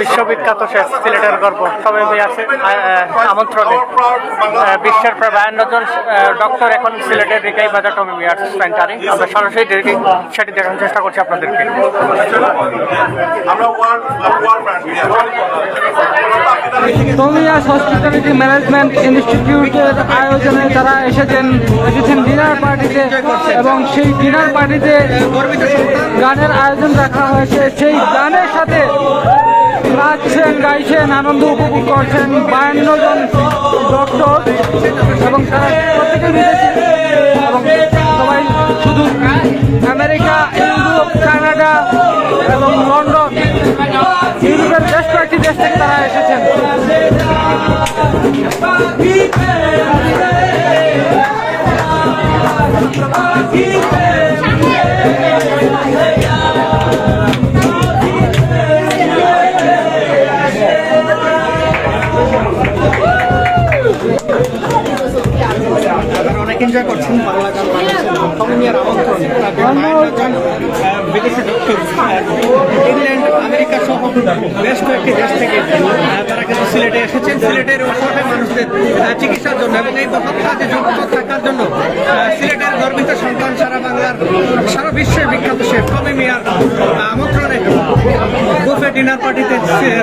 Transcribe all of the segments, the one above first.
বিশ্ববিখ্যাত শেফ সিলেটের গর্ব সবাই আছে আমন্ত্রণে বিশ্বের প্রায় 52 জন ডক্টর এখন সিলেটের রিকাই বাজার টমি মিয়ার সেন্টারে আমরা সরাসরি সেটি দেখানোর চেষ্টা করছি আপনাদেরকে। টমিয়াস হসপিটালিটি ম্যানেজমেন্ট ইনস্টিটিউটের আয়োজনে তারা এসেছেন ডিনার পার্টিতে এবং সেই ডিনার পার্টিতে গানের আয়োজন রাখা হয়েছে। সেই গানের সাথে নাচছেন, গাইছেন, আনন্দ উপভোগ করছেন 52 জন ডক্টর এবং তারা প্রত্যেকে বিদেশি এবং সবাই শুধু আমেরিকা, ইউরোপ, কানাডা এবং লন্ডন, ইউরোপের বেশ কয়েকটি দেশ থেকে তারা এসেছেন। অনেক এনজয় করছেন বাংলা গান টমিয়ার আমন্ত্রণে বিদেশি ডক্টর ইংল্যান্ড, আমেরিকা সহ বেশ কয়েকটি দেশ থেকে তারা কিন্তু সিলেটে এসেছেন সিলেটের অসহায় মানুষদের চিকিৎসার জন্য এবং এই মহৎ কাজে যুক্ত থাকার জন্য। সিলেটের গর্বিত সন্তান সারা বাংলার সারা বিশ্বের বিখ্যাত শেফ টমি মিয়ার আমন্ত্রণে বুফে ডিনার পার্টিতে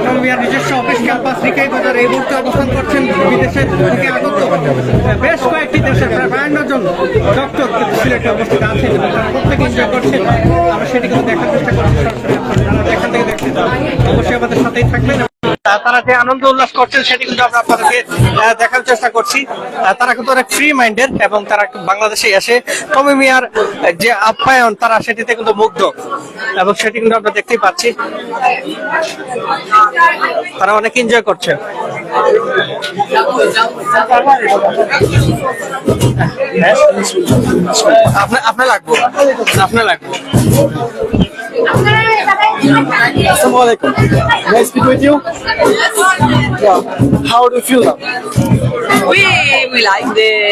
টমি মিয়ার নিজস্ব অফিস ক্যাম্পাস রিকাই বাজার এই মুহূর্তে অবস্থান করছেন বিদেশের থেকে আগত বেশ কয়েকটি দেশের প্রায় 52 জন ডক্টর সিলেটে অবস্থিত আছেন এবং তারা প্রত্যেকে এনজয় করছেন। আমরা সেটি কিন্তু দেখার চেষ্টা করছি সরাসরি। আপনারা এখান থেকে দেখছেন অবশ্যই আমাদের সাথেই থাকবেন। তারা যে আনন্দ উল্লাস করছেন সেটি কিন্তু আমরা আপনাদেরকে দেখার চেষ্টা করছি। তারা কিন্তু অনেক ফ্রি মাইন্ডেড এবং তারা বাংলাদেশে এসে টমি মিয়ার যে আপ্যায়ন তারা সেটিতে কিন্তু মুগ্ধ এবং সেটি কিন্তু আমরা দেখতেই পাচ্ছি। তারা অনেক এনজয় করছেন। আপনার লাগবে আপনার লাগবে। Assalamualaikum. May I speak with you? Yeah. How do you feel now? We like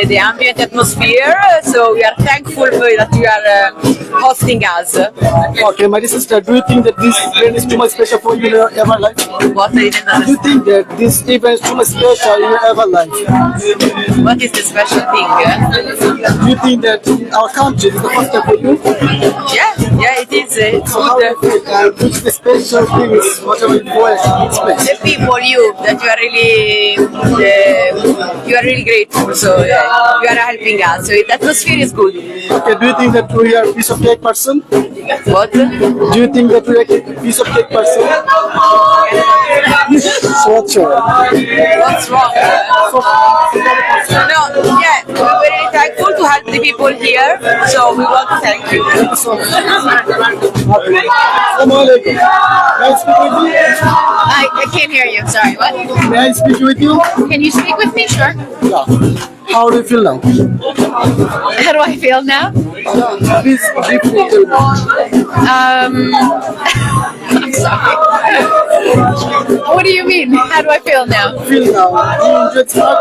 the ambient atmosphere, so we are thankful that you are hosting us. Okay, my dear sister, do you think that this event is too much special for you in your ever life? What I didn't Do you understand. think that this event is too much special in your ever life? What is the special thing? Do you think that our country is the first step for you? Yeah, it is. It's So how do good. you feel? Which is the special things, whatever it was, it's place? The people, that you are really grateful. So you are helping us. So the atmosphere is good. Okay, do you think that we are a piece of cake person? What? Do you think that we are a piece of cake person? So what's your? What's wrong? No, yeah, we're very thankful to help the people here. So we want to thank you. Assalamualaikum. May I speak with you? I can't hear you. Sorry. What? May I speak with you? Can you speak with me? Sure. Yeah. How do you feel now? How do I feel now? Please briefly tell me. I'm sorry. What do you mean? How do I feel now? Feel now. Do you enjoy smart?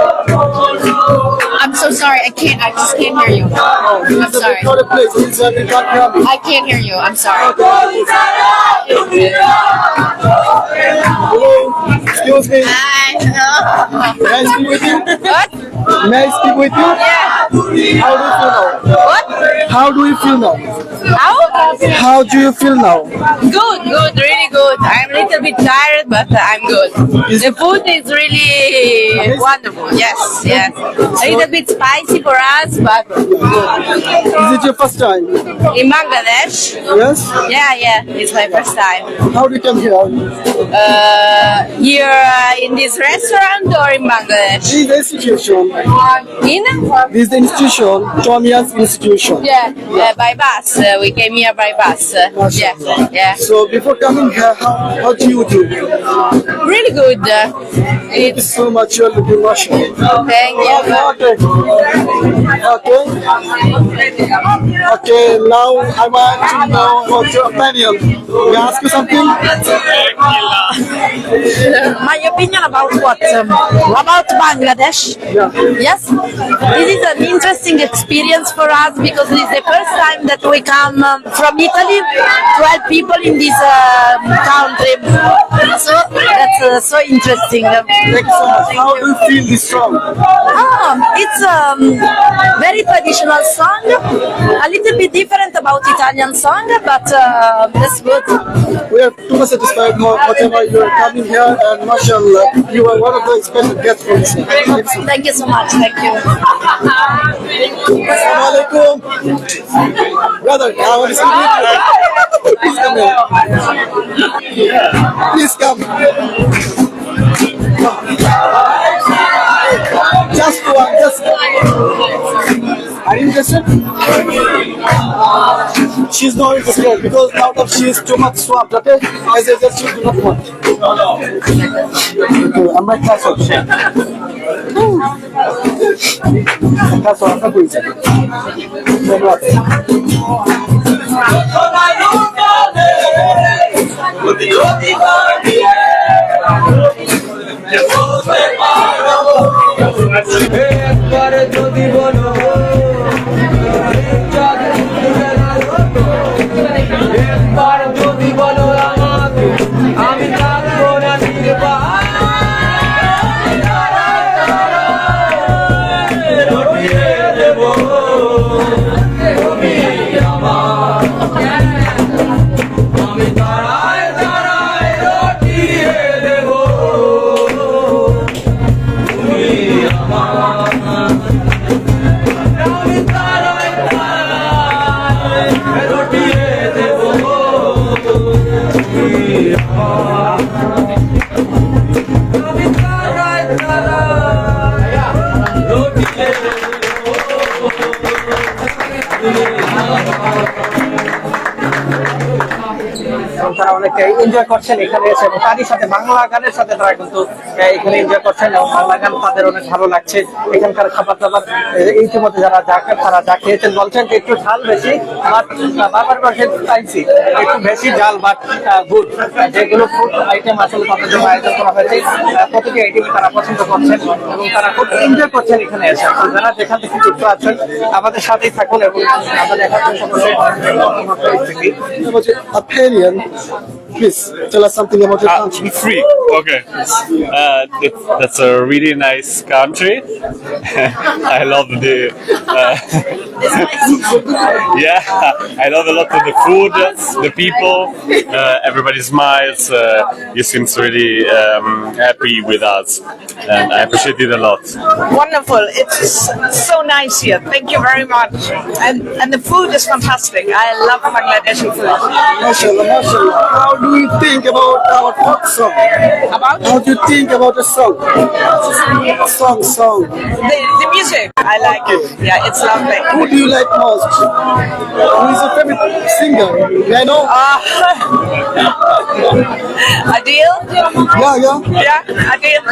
I'm so sorry. I just can't hear you. This I'm is a sorry. recorded place. It's a can't hear me. I can't hear you. I'm sorry. Hello. Excuse me. Hi. May I speak with you? What? May I speak with you? Yeah. How do you feel now? What? How do you feel now? How? How do you feel now? Good, really good. I'm a little bit tired, but I'm good. The food is really wonderful. Yes. A little bit spicy for us, but good. Is it your first time? In Bangladesh? Yes. Yeah. It's my first time. How do you come here? Here in this restaurant or in Bangladesh? This is the institution. In? This is the institution. Tomiya's institution. Yeah, by bus. We came here by bus. Yeah. So before coming here, how do you do? Really good. Thank you so much. You're looking Russian. Thank you. Okay. Now I want to know about your opinion. May I ask you something? My opinion about what? About Bangladesh? Yeah. Yes, this is an interesting experience for us because it is the first time that we come from Italy to help people in this country. So so interesting. Thank you so much. How do you feel this song? It's very traditional song, a little bit different about Italian song, but that's good. We are too much satisfied whatever you are coming here, and mashallah, you are one of the special guests for this. Thank you so much. Thank you. Assalamu alaikum. Brother, I want to speak with you. Please come here. Please come. Just one, just. Are you interested? She's not interested because out of she is too much swamped, okay? As I said, she do not want. Okay, I'm right now, That's all, I'm not going to. একবারে যদি বলো একবার যদি বলো আমাকে আমি থাকবো না দেবো আমি দাঁড়ায় দাঁড়ায় রটিয়ে দেবো তারা অনেক এনজয় করছেন এখানে এসে এবং তারই সাথে বাংলা গানের সাথে তারা কিন্তু এখানে এনজয় করছেন এবং বাংলা গান তাদের অনেক ভালো লাগছে। এখানকার খাবার দাবার ইতিমধ্যে যারা তারা যা খেয়েছেন বলছেন যে একটু ঝাল বেশি, বাট বাবার পাশে পাইছি একটু বেশি ঝাল বাট গুড। যেগুলো ফুড আইটেম আসলে তাদের জন্য আয়োজন করা হয়েছে প্রতিটি আইটেম তারা পছন্দ করছেন এবং তারা খুব এনজয় করছেন এখানে এসে। যারা যেখান থেকে যুক্ত আছেন আমাদের সাথেই থাকুন এবং আমাদের এখানে সকলে opinion. Please tell us something about your country. Free. Okay. That's a really nice country. I love the. Yeah, I love a lot of the food, the people. Everybody smiles. You seems really happy with us, and I appreciate it a lot. Wonderful. It's so nice here. Thank you very much. And the food is fantastic. I love Bangladeshi food. Mashallah, mashallah. How do you think about our folk song? About How do you think about the song? Song. the music. I like it. Yeah, it's lovely. Who do you like most? Who is your favorite singer? May I know? Adil? Yeah. Yeah, Adil.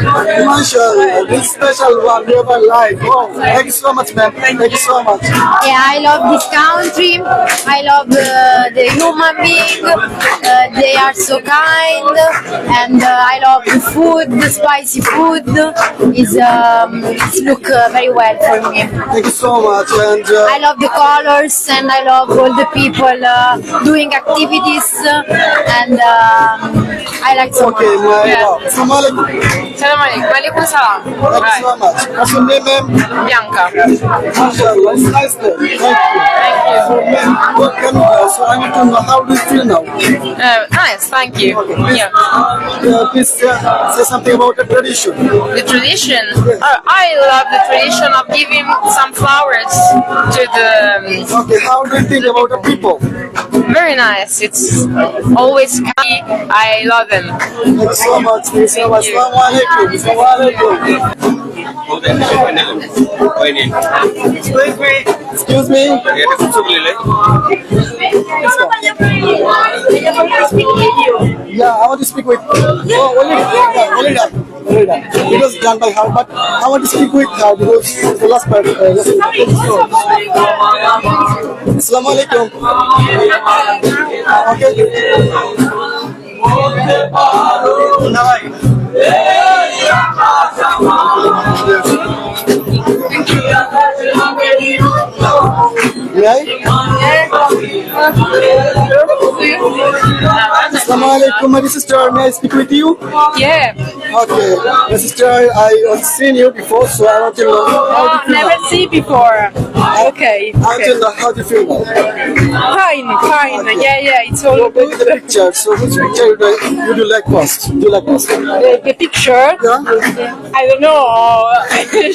Mashallah, this special one we ever like. Oh, thank you so much, man. Thank you so much. Yeah, I love this country. I love the human being. They are so kind, and I love the food. The spicy food is look very well for me. Thank you so much. And I love the colors, and I love all the people doing activities, and I like so okay, much. my Yeah. love. Assalamu alaikum. Salam alaikum. Walaikum salam. Thank you so much. What's your name, ma'am? Bianca. Mashallah, it's nice there. Thank you. So, ma'am, you're coming here, so I want to know how do you feel now? Nice, thank you. Yeah. Please say something about the tradition. The tradition. I love the tradition of giving some flowers to the. Okay, how do you think about the people? Very nice. It's always happy. I love them. Thank you so much. Thank you so much. Thank you. Assalamu alaikum. Assalamu alaikum. Excuse me. Yeah, I want to speak with. Oh, only that. It was done by her, but I want to speak with her because it's the last part. Assalamu alaikum. Okay. Right? Assalamu Assalamu alaikum, my sister. May I speak with you? Yeah. Okay, my sister, I have seen you before, so I want to know how do you feel Never now? see before. Okay. I want to know how do you feel now? Fine. Yeah. It's all Look at the picture. So which picture you do like most? Do you like most? the picture. Yeah. I don't know.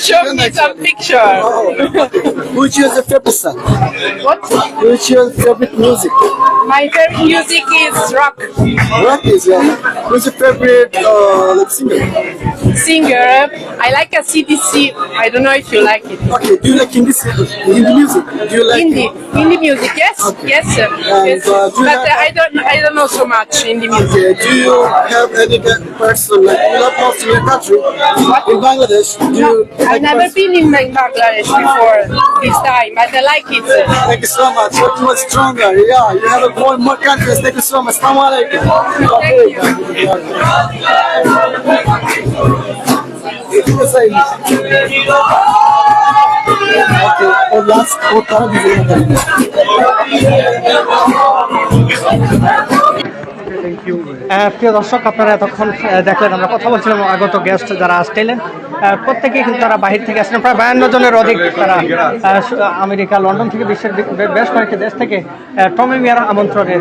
Show me like some it. picture. Oh, okay. Which is your favorite song? What? Which is your favorite music? My favorite music is rock. Rock is who's your favorite like singer? Singer. I like a CDC. I don't know if you like it. Okay, do you like Hindi music? Do you like Indie music. Yes. Yes. Sir. Yes. do you But have- I don't know so much indie music. Okay, do you have any person like you love most in your country? In Bangladesh, do you I've like never person- been in Bangladesh before this time, but I like it. Thank you so much. You're too much stronger. Yeah, you have a more countries. Thank you so much. Assalamu alaikum. Okay, और last वो तारा প্রিয় দর্শক, আপনারা এতক্ষণ দেখলেন আমরা কথা বলছিলাম আগত গেস্ট যারা আসছিলেন প্রত্যেকেই কিন্তু তারা বাহির থেকে আসলেন। প্রায় 52 জনের অধিক তারা আমেরিকা, লন্ডন থেকে বিশ্বের বেশ কয়েকটি দেশ থেকে টমি মিয়ার আমন্ত্রণে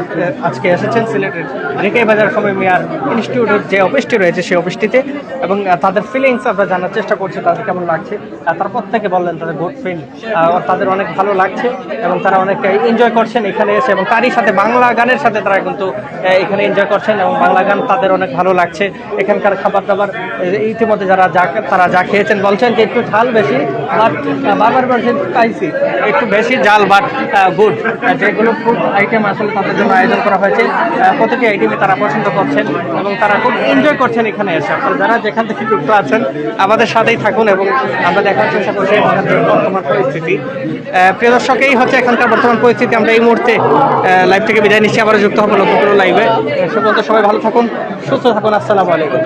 আজকে এসেছেন সিলেটের রেকাই বাজার টমি মিয়ার ইনস্টিটিউটের যে অফিসটি রয়েছে সেই অফিসটিতে, এবং তাদের ফিলিংস আমরা জানার চেষ্টা করছি তাদের কেমন লাগছে। তারা প্রত্যেকে বললেন তাদের গুড ফিল, তাদের অনেক ভালো লাগছে এবং তারা অনেক এনজয় করছেন এখানে এসে, এবং তারই সাথে বাংলা গানের সাথে তারা কিন্তু এখানে এনজয় করছেন এবং বাংলা গান তাদের অনেক ভালো লাগছে। এখানকার খাবার দাবার ইতিমধ্যে তারা যা খেয়েছেন বলছেন যে একটু ঝাল বেশি, বাট বারবার বলছেন স্পাইসি, একটু বেশি ঝাল বাট গুড। যেগুলো ফুড আইটেম আসলে তাদের জন্য আয়োজন করা হয়েছে প্রতিটি আইটেমে তারা পছন্দ করছেন এবং তারা খুব এনজয় করছেন এখানে এসে। আপনারা যারা যেখান থেকে যুক্ত আছেন আমাদের সাথেই থাকুন এবং আমরা দেখার চেষ্টা করছি এখানকার বর্তমান পরিস্থিতি। প্রিয় দর্শক, এই হচ্ছে এখানকার বর্তমান পরিস্থিতি। আমরা এই মুহূর্তে লাইভ থেকে বিদায় নিচ্ছি, আবারও যুক্ত হবো নতুন কোনো লাইভে। সে পর্যন্ত সবাই ভালো থাকুন, সুস্থ থাকুন। আসসালামু আলাইকুম।